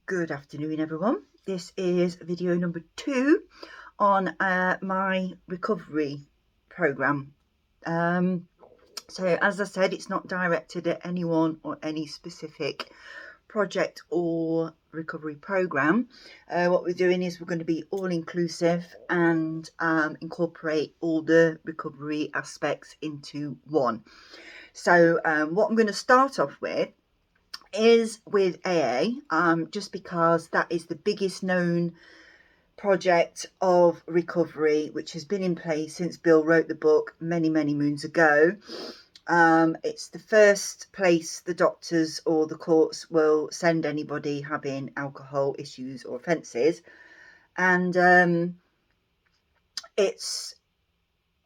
Good afternoon, everyone. This is video number 2 on my recovery program. So as I said, it's not directed at anyone or any specific project or recovery program. What we're doing is we're going to be all inclusive and incorporate all the recovery aspects into one. So what I'm going to start off with is with AA, just because that is the biggest known project of recovery, which has been in place since Bill wrote the book many moons ago. It's the first place the doctors or the courts will send anybody having alcohol issues or offences, and it's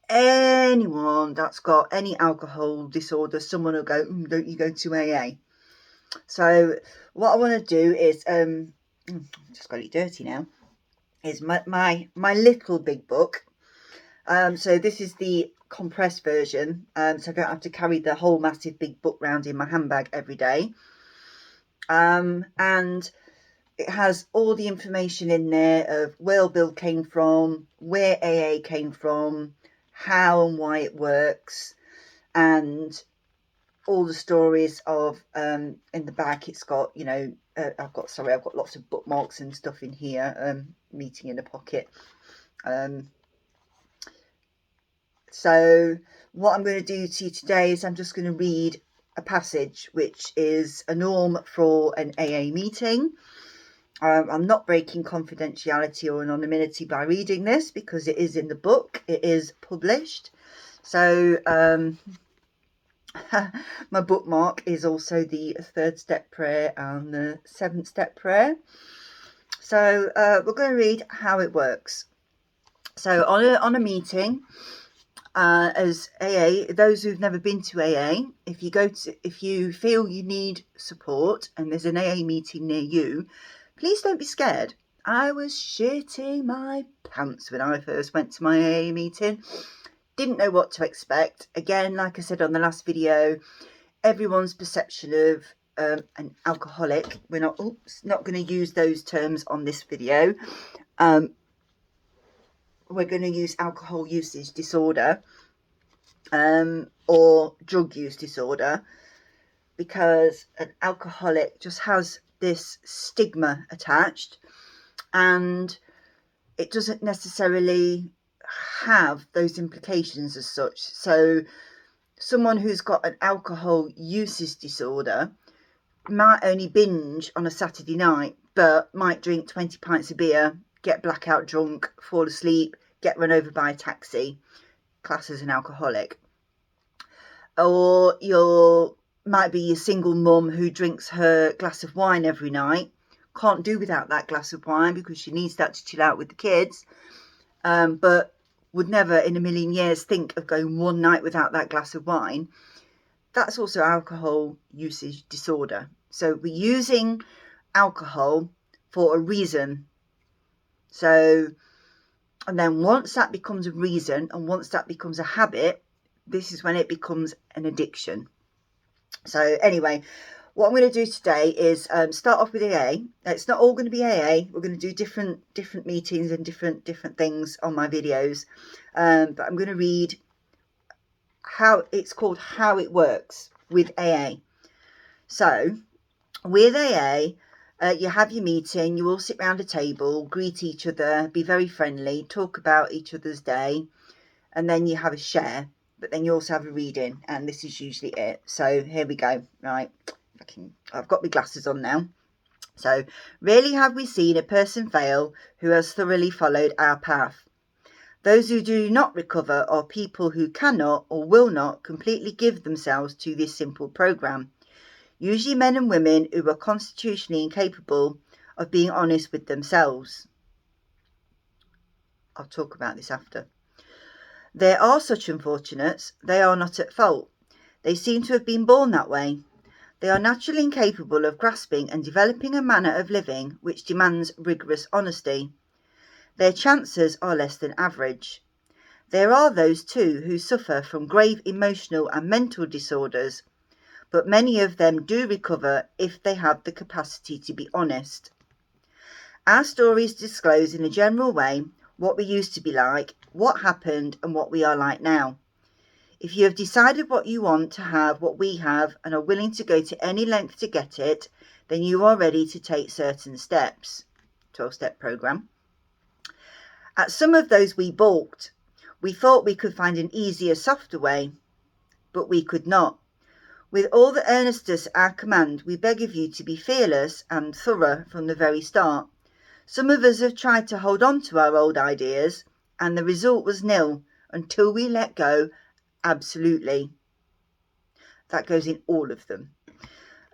anyone that's got any alcohol disorder. Someone will go, don't you go to AA? So what I want to do is, just got it dirty now, is my little big book. So this is the compressed version, so I don't have to carry the whole massive big book round in my handbag every day. And it has all the information in there of where Bill came from, where AA came from, how and why it works, and all the stories of in the back. It's got, I've got lots of bookmarks and stuff in here, meeting in a pocket. So what I'm going to do to you today is I'm just going to read a passage which is a norm for an AA meeting. I'm not breaking confidentiality or anonymity by reading this because it is in the book, it is published. So my bookmark is also the 3rd step prayer and the 7th step prayer. So we're going to read how it works. So on a meeting, as AA, those who've never been to AA, if you feel you need support and there's an AA meeting near you, please don't be scared. I was shitting my pants when I first went to my AA meeting. Didn't know what to expect. Again, like I said on the last video, everyone's perception of an alcoholic, we're not going to use those terms on this video. We're going to use alcohol usage disorder or drug use disorder, because an alcoholic just has this stigma attached and it doesn't necessarily have those implications as such. So someone who's got an alcohol usage disorder might only binge on a Saturday night, but might drink 20 pints of beer, get blackout drunk, fall asleep, get run over by a taxi, classed as an alcoholic. Or might be your single mum who drinks her glass of wine every night, can't do without that glass of wine because she needs that to chill out with the kids, but would never in a million years think of going one night without that glass of wine. That's also alcohol usage disorder. So we're using alcohol for a reason. So, and then once that becomes a reason and once that becomes a habit, this is when it becomes an addiction. So anyway, what I'm going to do today is start off with AA. It's not all going to be AA. We're going to do different meetings and different things on my videos. But I'm going to read how it's called, how it works with AA. So with AA, you have your meeting, you all sit around a table, greet each other, be very friendly, talk about each other's day, and then you have a share, but then you also have a reading, and this is usually it. So here we go. Right, I've got my glasses on now. So, rarely have we seen a person fail who has thoroughly followed our path. Those who do not recover are people who cannot or will not completely give themselves to this simple program. Usually men and women who are constitutionally incapable of being honest with themselves. I'll talk about this after. There are such unfortunates. They are not at fault. They seem to have been born that way. They are naturally incapable of grasping and developing a manner of living which demands rigorous honesty. Their chances are less than average. There are those too who suffer from grave emotional and mental disorders, but many of them do recover if they have the capacity to be honest. Our stories disclose in a general way what we used to be like, what happened, and what we are like now. If you have decided what you want to have, what we have, and are willing to go to any length to get it, then you are ready to take certain steps. 12-step program. At some of those we balked. We thought we could find an easier, softer way, but we could not. With all the earnestness at our command, we beg of you to be fearless and thorough from the very start. Some of us have tried to hold on to our old ideas, and the result was nil until we let go. Absolutely. That goes in all of them.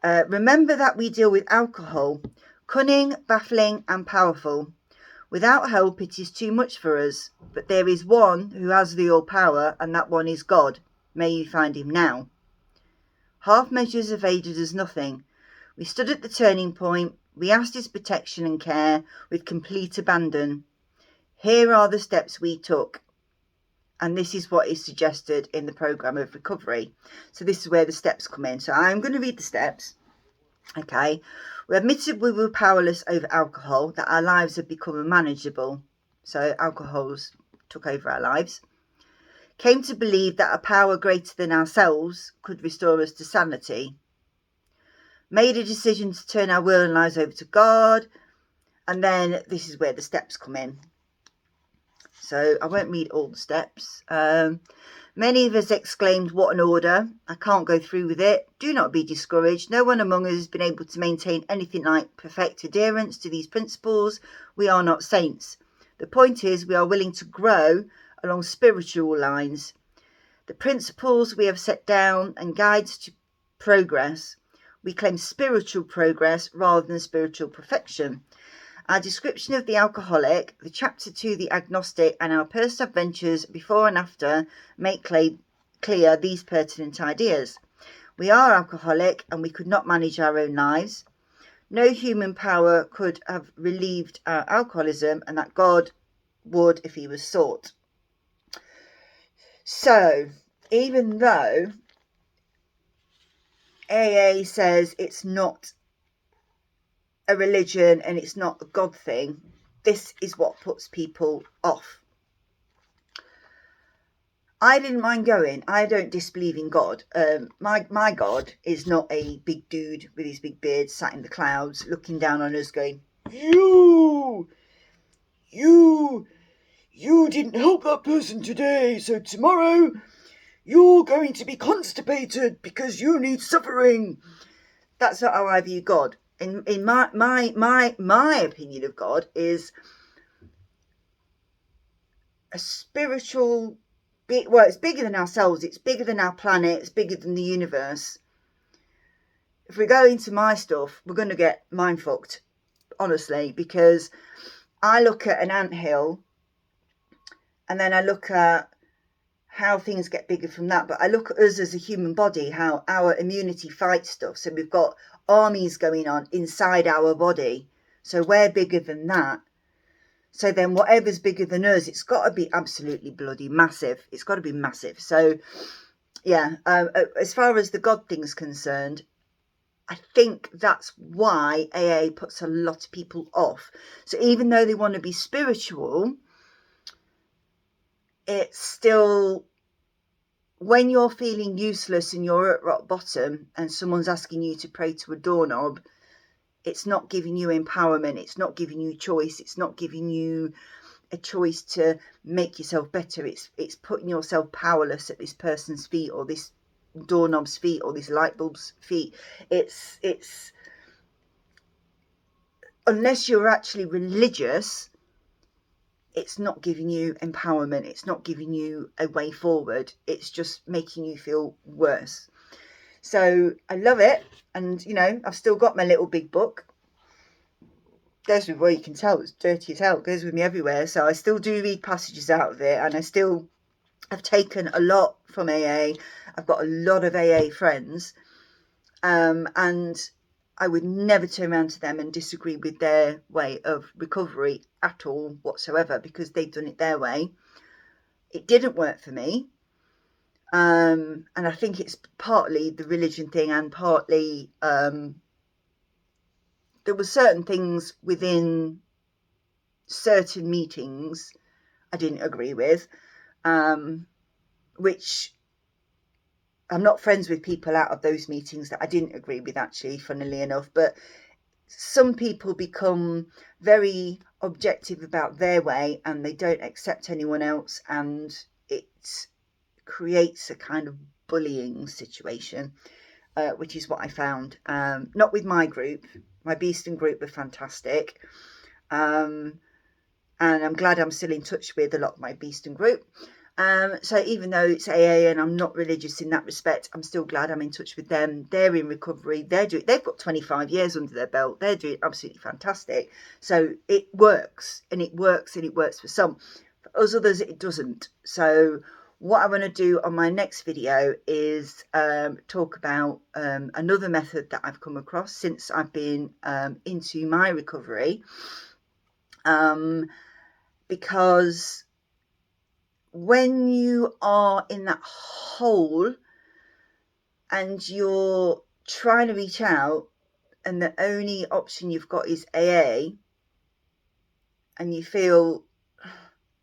Remember that we deal with alcohol, cunning, baffling, and powerful. Without help, it is too much for us, but there is one who has the all power, and that one is God. May you find him now. Half measures evaded us nothing. We stood at the turning point. We asked his protection and care with complete abandon. Here are the steps we took. And this is what is suggested in the programme of recovery. So this is where the steps come in. So I'm going to read the steps. Okay. We admitted we were powerless over alcohol, that our lives had become unmanageable. So alcohol's took over our lives. Came to believe that a power greater than ourselves could restore us to sanity. Made a decision to turn our will and lives over to God. And then this is where the steps come in. So I won't read all the steps. Many of us exclaimed, what an order. I can't go through with it. Do not be discouraged. No one among us has been able to maintain anything like perfect adherence to these principles. We are not saints. The point is, we are willing to grow along spiritual lines. The principles we have set down and guides to progress. We claim spiritual progress rather than spiritual perfection. Our description of the alcoholic, the chapter 2, the agnostic, and our personal adventures before and after make clear these pertinent ideas. We are alcoholic and we could not manage our own lives. No human power could have relieved our alcoholism, and that God would if he was sought. So, even though AA says it's not a religion and it's not a God thing, this is what puts people off. I didn't mind going. I don't disbelieve in God. My God is not a big dude with his big beard sat in the clouds looking down on us going, you didn't help that person today, so tomorrow you're going to be constipated because you need suffering. That's not how I view God. In my opinion of God is a spiritual, well, it's bigger than ourselves, it's bigger than our planet, it's bigger than the universe. If we go into my stuff, we're going to get mind fucked, honestly, because I look at an anthill and then I look at how things get bigger from that, but I look at us as a human body, how our immunity fights stuff. So we've got armies going on inside our body, so we're bigger than that. So then whatever's bigger than us, it's got to be absolutely bloody massive. It's got to be massive. So yeah, as far as the God thing's concerned, I think that's why AA puts a lot of people off. So even though they want to be spiritual, it's still, when you're feeling useless and you're at rock bottom and someone's asking you to pray to a doorknob, it's not giving you empowerment, it's not giving you choice, it's not giving you a choice to make yourself better. It's putting yourself powerless at this person's feet or this doorknob's feet or this light bulb's feet. It's unless you're actually religious, it's not giving you empowerment, it's not giving you a way forward, it's just making you feel worse. So I love it, and you know, I've still got my little big book. Goes with, well, you can tell it's dirty as hell, it goes with me everywhere. So I still do read passages out of it, and I still have taken a lot from AA. I've got a lot of AA friends, and I would never turn around to them and disagree with their way of recovery at all whatsoever, because they've done it their way. It didn't work for me, and I think it's partly the religion thing, and partly there were certain things within certain meetings I didn't agree with, which I'm not friends with people out of those meetings that I didn't agree with, actually, funnily enough. But some people become very objective about their way and they don't accept anyone else, and it creates a kind of bullying situation, which is what I found. Not with my group. My Beeston group were fantastic. And I'm glad I'm still in touch with a lot of my Beeston group. So even though it's AA and I'm not religious in that respect, I'm still glad I'm in touch with them. They're in recovery. They've got 25 years under their belt. They're doing absolutely fantastic. So it works, and it works, and it works for some. For us others, it doesn't. So what I want to do on my next video is talk about another method that I've come across since I've been into my recovery. Because when you are in that hole and you're trying to reach out and the only option you've got is AA, and you feel,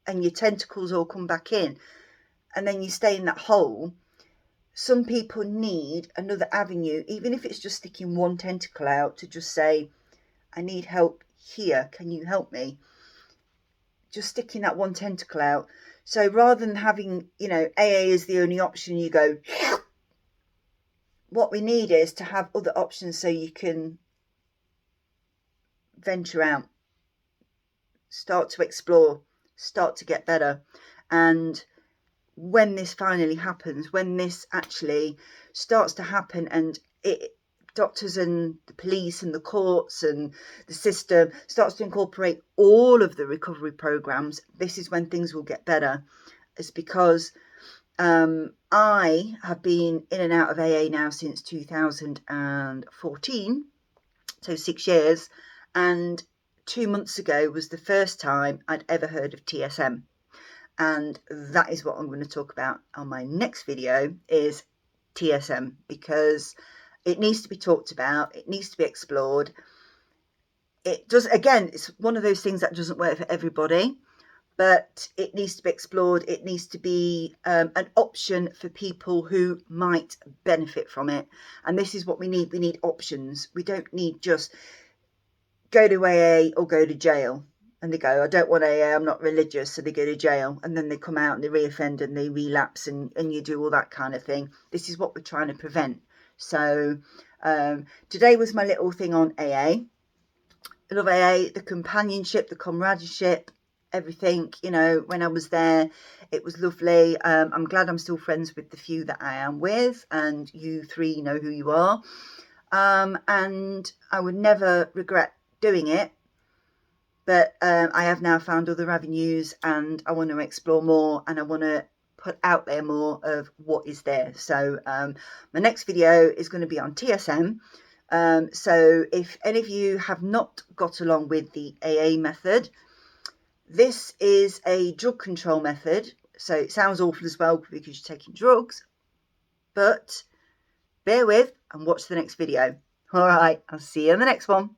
and your tentacles all come back in, and then you stay in that hole, some people need another avenue, even if it's just sticking one tentacle out to just say, I need help here, can you help me? Just sticking that one tentacle out. So rather than having, AA is the only option, you go, what we need is to have other options so you can venture out, start to explore, start to get better. And when this finally happens, when this actually starts to happen, and doctors and the police and the courts and the system starts to incorporate all of the recovery programs, this is when things will get better. It's because I have been in and out of AA now since 2014, so 6 years, and 2 months ago was the first time I'd ever heard of TSM. And that is what I'm going to talk about on my next video, is TSM, because it needs to be talked about, it needs to be explored. It does, again, it's one of those things that doesn't work for everybody, but it needs to be explored. It needs to be an option for people who might benefit from it. And this is what we need. We need options. We don't need just go to AA or go to jail. And they go, I don't want AA, I'm not religious, so they go to jail, and then they come out and they reoffend and they relapse, and you do all that kind of thing. This is what we're trying to prevent. So today was my little thing on AA. I love AA, the companionship, the comradeship, everything. When I was there, it was lovely. I'm glad I'm still friends with the few that I am with, and you three know who you are. And I would never regret doing it. But I have now found other avenues, and I want to explore more, and I want to put out there more of what is there. So my next video is going to be on TSM. So if any of you have not got along with the AA method, this is a drug control method. So it sounds awful as well because you're taking drugs, but bear with and watch the next video. All right, I'll see you in the next one.